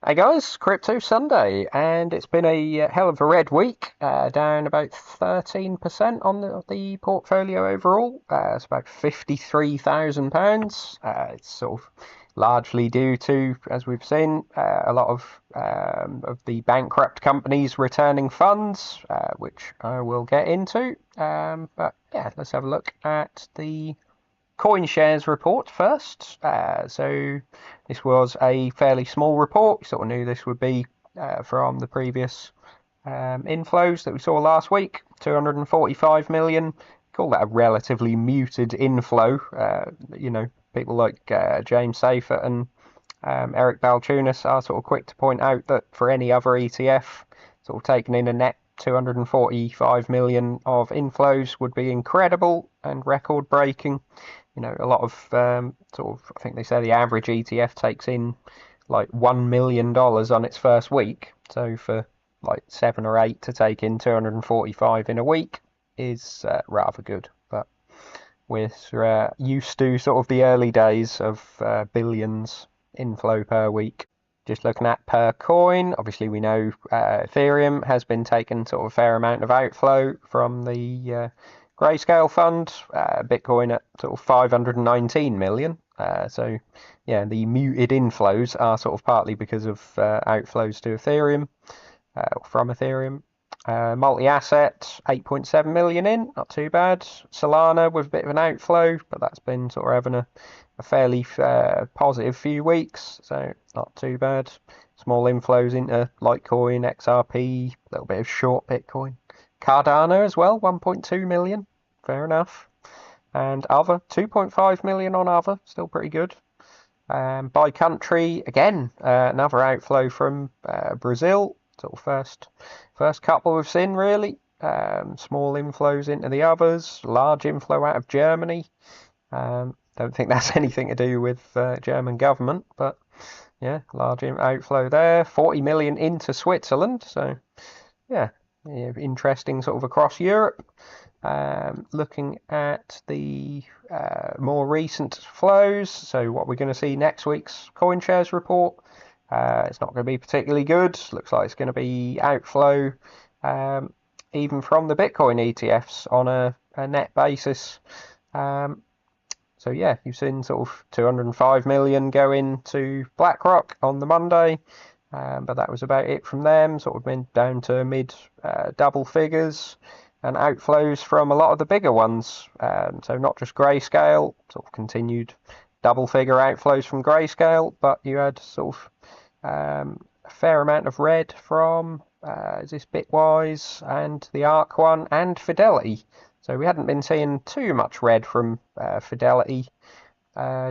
Hey guys, Crypto Sunday, and it's been a hell of a red week, down about 13% on the portfolio overall. It's about £53,000. It's sort of largely due to, as we've seen, a lot of the bankrupt companies returning funds, which I will get into. But yeah, let's have a look at the CoinShares report first. So this was a fairly small report. We sort of knew this would be from the previous inflows that we saw last week, 245 million. Call that a relatively muted inflow. People like James Seyfert and Eric Balchunas are sort of quick to point out that for any other ETF, sort of taking in a net 245 million of inflows would be incredible and record breaking. A lot of I think they say the average ETF takes in like $1 million on its first week. So for like 7 or 8 to take in 245 in a week is rather good. But we're used to sort of the early days of billions inflow per week. Just looking at per coin, obviously we know Ethereum has been taking sort of a fair amount of outflow from the Grayscale fund, Bitcoin at sort of 519 million. So yeah, the muted inflows are sort of partly because of outflows to Ethereum, from Ethereum. Multi-asset, 8.7 million in, not too bad. Solana with a bit of an outflow, but that's been sort of having a fairly positive few weeks, so not too bad. Small inflows into Litecoin, XRP, a little bit of short Bitcoin. Cardano as well, 1.2 million, fair enough. And other, 2.5 million on other, still pretty good. By country, again, another outflow from Brazil, sort of first couple we've seen really. Small inflows into the others, large inflow out of Germany. Don't think that's anything to do with German government, but yeah, large outflow there. 40 million into Switzerland, so yeah, interesting sort of across Europe. Looking at the more recent flows, so what we're going to see next week's CoinShares report. It's not going to be particularly good. Looks like it's going to be outflow, even from the Bitcoin ETFs on a net basis. So yeah, you've seen sort of 205 million go into BlackRock on the Monday. But that was about it from them, sort of been down to mid double figures, and outflows from a lot of the bigger ones. So not just Grayscale, sort of continued double figure outflows from Grayscale, but you had sort of a fair amount of red from is this Bitwise and the ARK one and Fidelity. So we hadn't been seeing too much red from Fidelity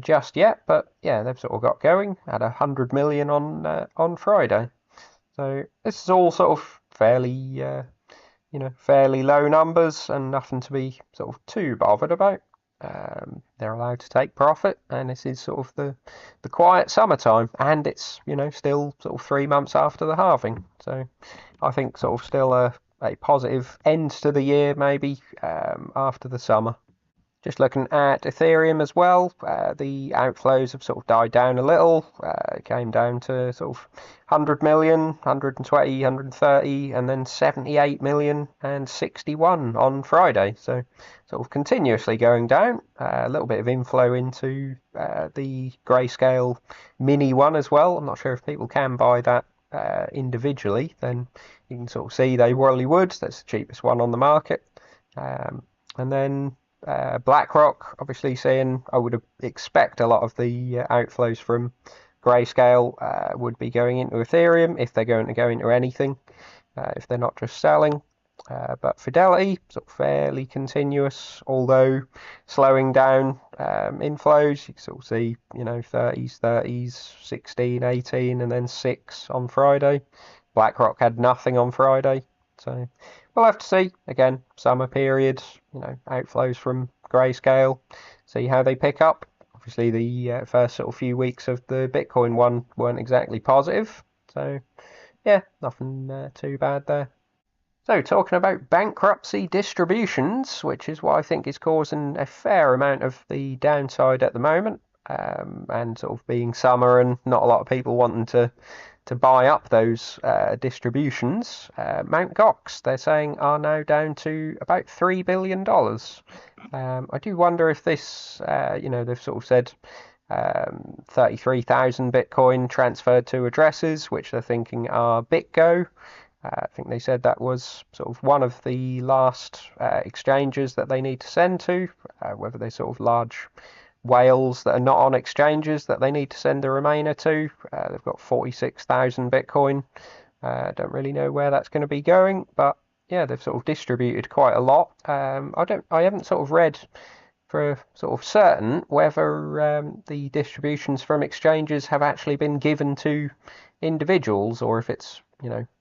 just yet, but yeah, they've sort of got going. Had 100 million on Friday, so this is all sort of fairly fairly low numbers and nothing to be sort of too bothered about. They're allowed to take profit, and this is sort of the quiet summertime, and it's still sort of 3 months after the halving, so I think sort of still a positive end to the year maybe after the summer. Just looking at Ethereum as well, the outflows have sort of died down a little. It came down to sort of 100 million, 120, 130, and then 78 million and 61 on Friday. So sort of continuously going down. A little bit of inflow into the Grayscale mini one as well. I'm not sure if people can buy that individually. Then you can sort of see they probably would. That's the cheapest one on the market. And then BlackRock, obviously saying I would expect a lot of the outflows from Grayscale would be going into Ethereum if they're going to go into anything, if they're not just selling. But Fidelity, sort of fairly continuous, although slowing down inflows. You can sort of see, 30s, 16, 18, and then 6 on Friday. BlackRock had nothing on Friday, so we'll have to see. Again, summer period, outflows from Grayscale, see how they pick up. Obviously, the first sort of few weeks of the Bitcoin one weren't exactly positive, so yeah, nothing too bad there. So, talking about bankruptcy distributions, which is what I think is causing a fair amount of the downside at the moment. and sort of being summer and not a lot of people wanting to buy up those distributions, Mt. Gox, they're saying, are now down to about $3 billion. I do wonder if this, they've sort of said 33,000 Bitcoin transferred to addresses, which they're thinking are BitGo. I think they said that was sort of one of the last exchanges that they need to send to, whether they're sort of large whales that are not on exchanges that they need to send the remainder to. They've got 46,000 Bitcoin. Don't really know where that's going to be going, but yeah, they've sort of distributed quite a lot. I haven't sort of read for sort of certain whether the distributions from exchanges have actually been given to individuals, or if it's,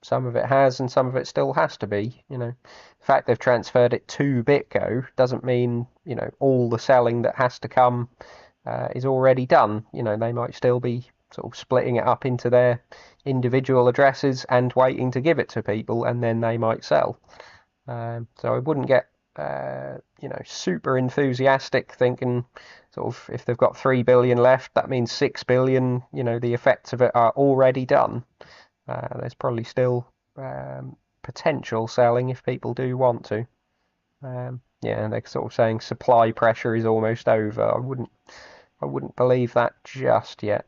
some of it has and some of it still has to be. The fact they've transferred it to BitGo doesn't mean, all the selling that has to come is already done. They might still be sort of splitting it up into their individual addresses and waiting to give it to people, and then they might sell. So I wouldn't get, super enthusiastic thinking sort of if they've got 3 billion left, that means 6 billion, the effects of it are already done. There's probably still potential selling if people do want to. They're sort of saying supply pressure is almost over. I wouldn't believe that just yet.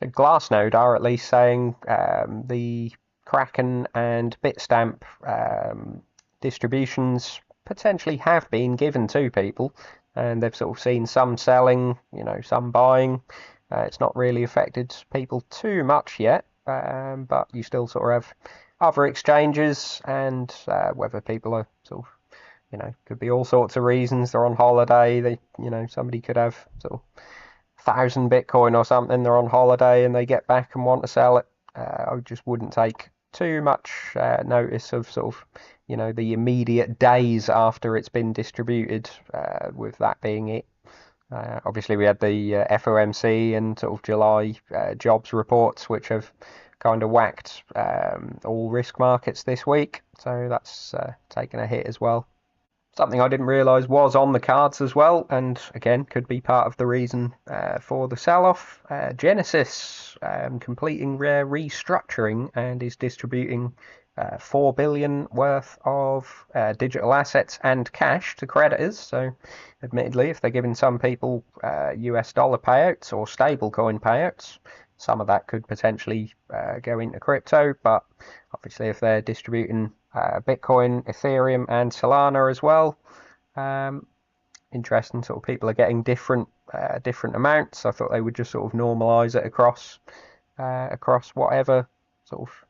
So Glassnode are at least saying the Kraken and Bitstamp distributions potentially have been given to people, and they've sort of seen some selling, some buying. It's not really affected people too much yet. But you still sort of have other exchanges, and whether people are sort of, could be all sorts of reasons. They're on holiday. They, somebody could have sort of 1,000 Bitcoin or something. They're on holiday and they get back and want to sell it. I just wouldn't take too much notice of sort of, the immediate days after it's been distributed, with that being it. Obviously, we had the FOMC and sort of July jobs reports, which have kind of whacked all risk markets this week. So that's taken a hit as well. Something I didn't realise was on the cards as well, and again, could be part of the reason for the sell-off. Genesis completing their restructuring and is distributing 4 billion worth of digital assets and cash to creditors. So admittedly, if they're giving some people US dollar payouts or stablecoin payouts, some of that could potentially go into crypto, but obviously if they're distributing Bitcoin, Ethereum and Solana as well, interesting. Sort of people are getting different amounts. I thought they would just sort of normalize it across whatever sort of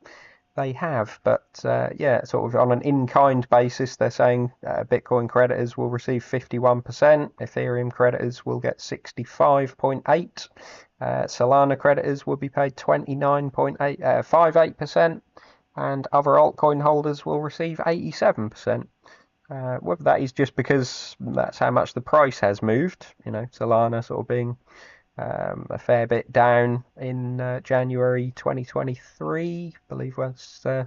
they have, but sort of on an in-kind basis, they're saying Bitcoin creditors will receive 51%, Ethereum creditors will get 65.8%, Solana creditors will be paid 29.58%, and other altcoin holders will receive 87%. Whether that is just because that's how much the price has moved, Solana sort of being a fair bit down in January 2023, I believe was, they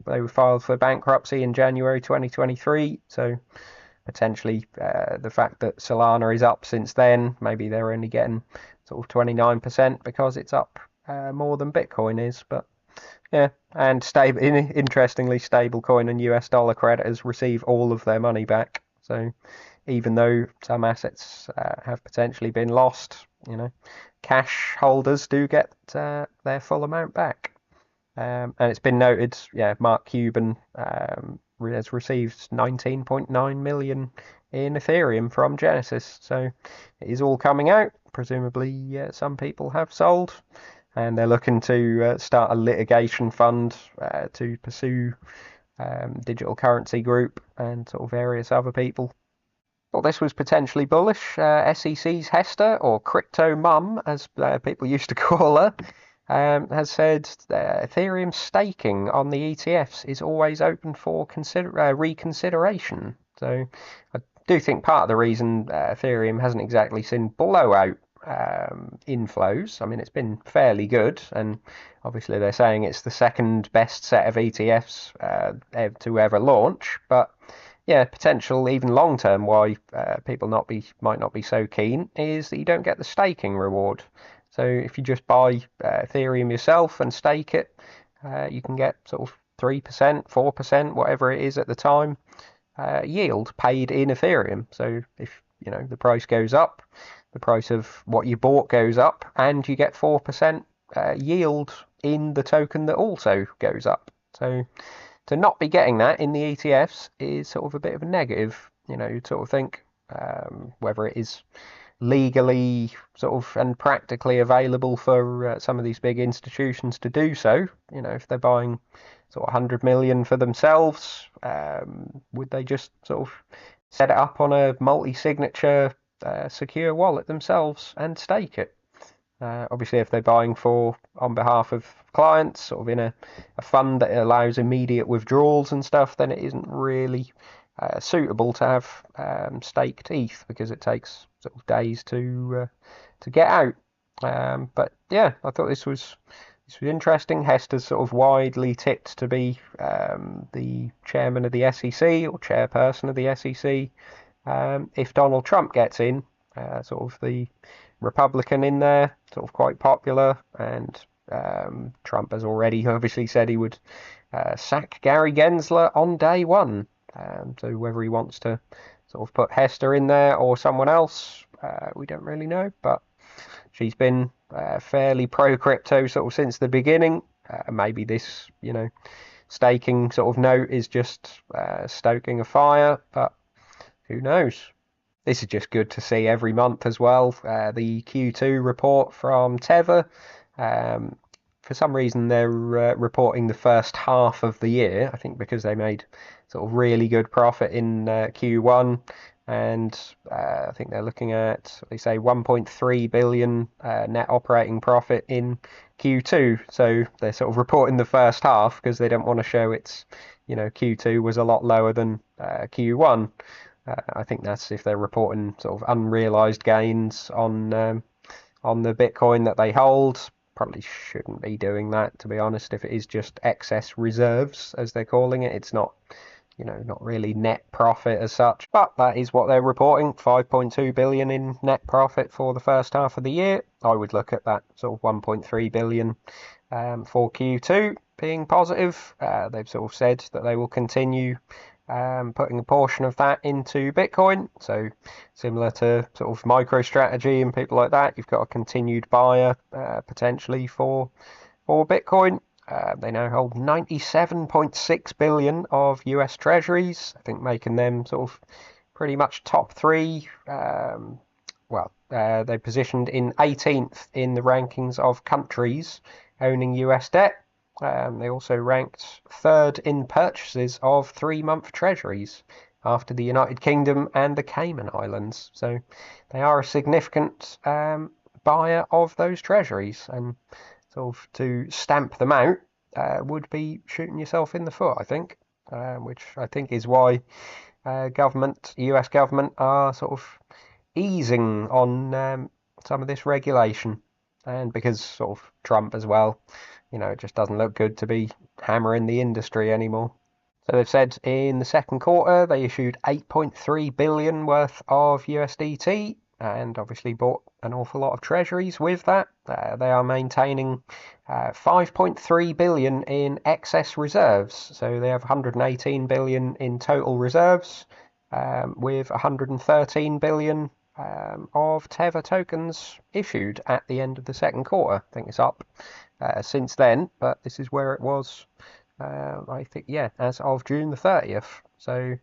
were filed for bankruptcy in January 2023, so potentially the fact that Solana is up since then, maybe they're only getting sort of 29% because it's up more than Bitcoin is, but yeah, and interestingly, stablecoin and US dollar creditors receive all of their money back, so even though some assets have potentially been lost, cash holders do get their full amount back. And it's been noted, Mark Cuban has received 19.9 million in Ethereum from Genesis. So it is all coming out. Presumably some people have sold, and they're looking to start a litigation fund to pursue Digital Currency Group and sort of various other people. Well, this was potentially bullish. SEC's Hester, or Crypto Mum, as people used to call her, has said Ethereum staking on the ETFs is always open for reconsideration. So I do think part of the reason Ethereum hasn't exactly seen blowout inflows, I mean, it's been fairly good, and obviously they're saying it's the second best set of ETFs to ever launch, but yeah, potential even long term why people might not be so keen is that you don't get the staking reward. So if you just buy Ethereum yourself and stake it, you can get sort of 3%, 4%, whatever it is at the time, yield paid in Ethereum. So if the price goes up, the price of what you bought goes up, and you get 4% yield in the token that also goes up. So to not be getting that in the ETFs is sort of a bit of a negative. You'd sort of think whether it is legally sort of and practically available for some of these big institutions to do so. If they're buying sort of 100 million for themselves, would they just sort of set it up on a multi-signature secure wallet themselves and stake it? Obviously, if they're buying on behalf of clients, sort of in a fund that allows immediate withdrawals and stuff, then it isn't really suitable to have staked ETH because it takes sort of days to get out. But yeah, I thought this was interesting. Hester's sort of widely tipped to be the chairman of the SEC or chairperson of the SEC if Donald Trump gets in, sort of the Republican in there, sort of quite popular, and Trump has already obviously said he would sack Gary Gensler on day one. So whether he wants to sort of put Hester in there or someone else, we don't really know, but she's been fairly pro-crypto sort of since the beginning. Maybe this, staking sort of note is just stoking a fire, but who knows? This is just good to see every month as well. The Q2 report from Tether. For some reason, they're reporting the first half of the year. I think because they made sort of really good profit in Q1, and I think they're looking at, they say, 1.3 billion net operating profit in Q2. So they're sort of reporting the first half because they don't want to show it's, Q2 was a lot lower than Q1. I think that's if they're reporting sort of unrealized gains on the Bitcoin that they hold. Probably shouldn't be doing that, to be honest. If it is just excess reserves, as they're calling it, it's not, not really net profit as such. But that is what they're reporting: 5.2 billion in net profit for the first half of the year. I would look at that sort of 1.3 billion for Q2 being positive. They've sort of said that they will continue putting a portion of that into Bitcoin. So similar to sort of MicroStrategy and people like that, you've got a continued buyer potentially for Bitcoin. They now hold 97.6 billion of US Treasuries, I think making them sort of pretty much top three. They're positioned in 18th in the rankings of countries owning US debt. They also ranked third in purchases of 3-month treasuries after the United Kingdom and the Cayman Islands. So they are a significant buyer of those treasuries, and sort of to stamp them out would be shooting yourself in the foot, I think, which I think is why US government are sort of easing on some of this regulation, and because sort of Trump as well. It just doesn't look good to be hammering the industry anymore. So they've said in the second quarter they issued 8.3 billion worth of USDT and obviously bought an awful lot of treasuries with that. They are maintaining 5.3 billion in excess reserves. So they have 118 billion in total reserves with 113 billion of Tether tokens issued at the end of the second quarter. I think it's up since then, but this is where it was, I think, as of June the 30th. So,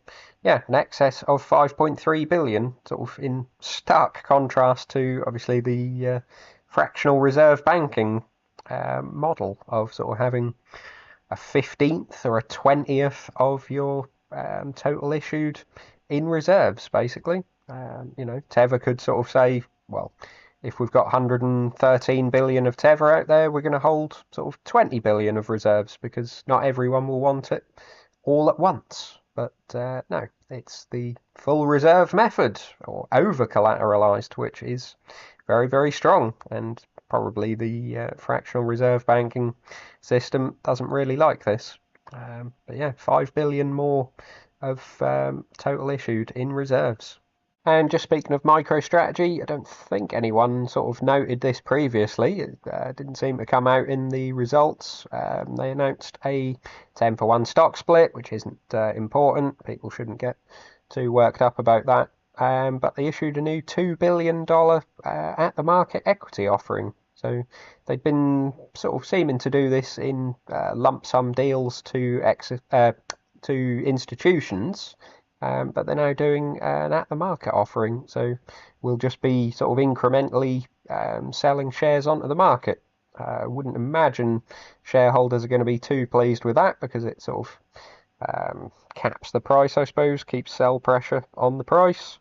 an excess of 5.3 billion, sort of in stark contrast to, obviously, the fractional reserve banking model of sort of having a 15th or a 20th of your total issued in reserves, basically. Tether could sort of say, well, if we've got 113 billion of Tether out there, we're going to hold sort of 20 billion of reserves because not everyone will want it all at once. But no, it's the full reserve method, or over collateralized, which is very, very strong. And probably the fractional reserve banking system doesn't really like this. But 5 billion more of total issued in reserves. And just speaking of MicroStrategy, I don't think anyone sort of noted this previously. It didn't seem to come out in the results. They announced a 10-for-1 stock split, which isn't important. People shouldn't get too worked up about that. But they issued a new $2 billion at-the-market equity offering. So they'd been sort of seeming to do this in lump sum deals to institutions. But they're now doing an at-the-market offering, so we'll just be sort of incrementally selling shares onto the market. I wouldn't imagine shareholders are going to be too pleased with that because it sort of caps the price, I suppose, keeps sell pressure on the price.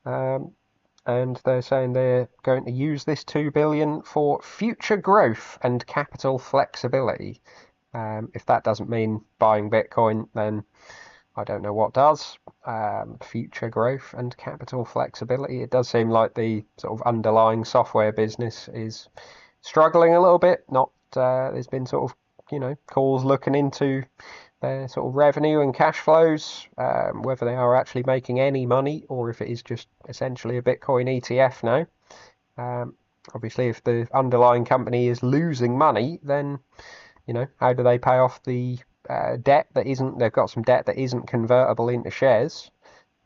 And they're saying they're going to use this $2 billion for future growth and capital flexibility. If that doesn't mean buying Bitcoin, then I don't know what does. Future growth and capital flexibility. It does seem like the sort of underlying software business is struggling a little bit. There's been sort of, calls looking into their sort of revenue and cash flows, whether they are actually making any money or if it is just essentially a Bitcoin ETF now. Obviously, if the underlying company is losing money, then, how do they pay off the debt that isn't, they've got some debt that isn't convertible into shares.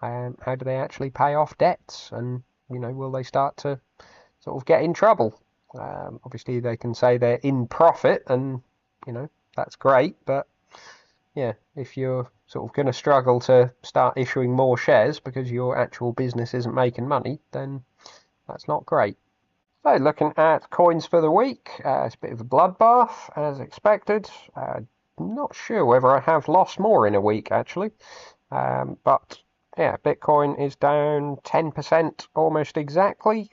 How do they actually pay off debts? And, will they start to sort of get in trouble? Obviously, they can say they're in profit and, that's great. But, yeah, if you're sort of going to struggle to start issuing more shares because your actual business isn't making money, then that's not great. So looking at coins for the week, it's a bit of a bloodbath as expected. Not sure whether I have lost more in a week actually, but yeah, Bitcoin is down 10% almost exactly.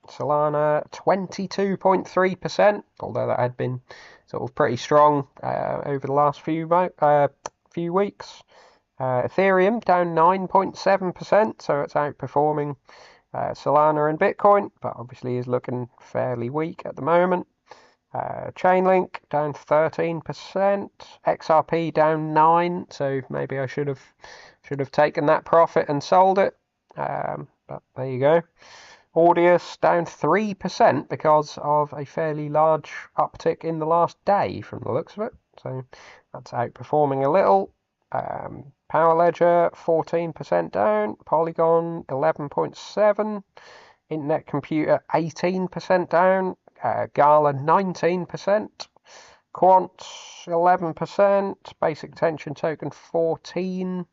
Solana 22.3%, although that had been sort of pretty strong over the last few weeks. Ethereum down 9.7%, so it's outperforming Solana and Bitcoin, but obviously is looking fairly weak at the moment. Chainlink down 13%, XRP down 9%, so maybe I should have taken that profit and sold it, but there you go. Audius down 3% because of a fairly large uptick in the last day from the looks of it, so that's outperforming a little. Power Ledger 14% down, Polygon 11.7%, Internet Computer 18% down, Gala 19%, Quant 11%, Basic Attention Token 14%,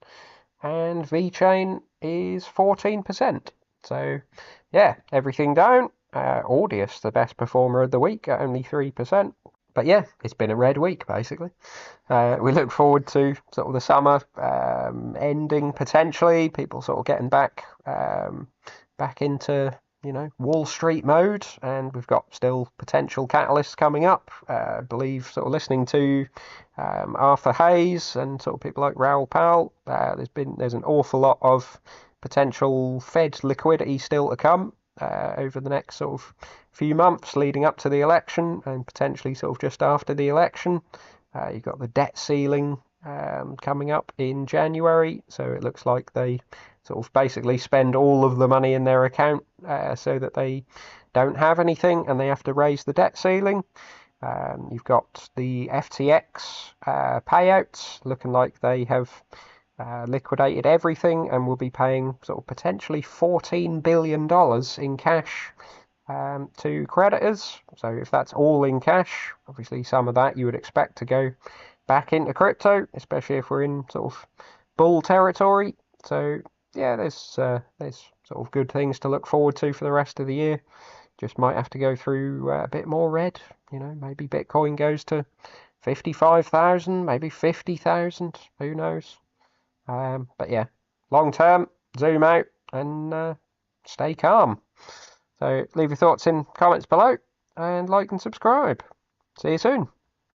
and VeChain is 14%. So yeah, everything down. Audius, the best performer of the week at only 3%. But yeah, it's been a red week basically. We look forward to sort of the summer ending potentially, people sort of getting back into Wall Street mode, and we've got still potential catalysts coming up. I believe sort of listening to Arthur Hayes and sort of people like Raoul Pal, there's an awful lot of potential Fed liquidity still to come over the next sort of few months leading up to the election and potentially sort of just after the election. You've got the debt ceiling coming up in January, so it looks like they sort of basically spend all of the money in their account so that they don't have anything and they have to raise the debt ceiling. You've got the FTX payouts looking like they have liquidated everything and will be paying sort of potentially $14 billion in cash to creditors. So if that's all in cash, obviously some of that you would expect to go back into crypto, especially if we're in sort of bull territory. So yeah, there's sort of good things to look forward to for the rest of the year. Just might have to go through a bit more red. Maybe Bitcoin goes to 55,000, maybe 50,000. Who knows? But yeah, long term, zoom out and stay calm. So leave your thoughts in comments below and like and subscribe. See you soon.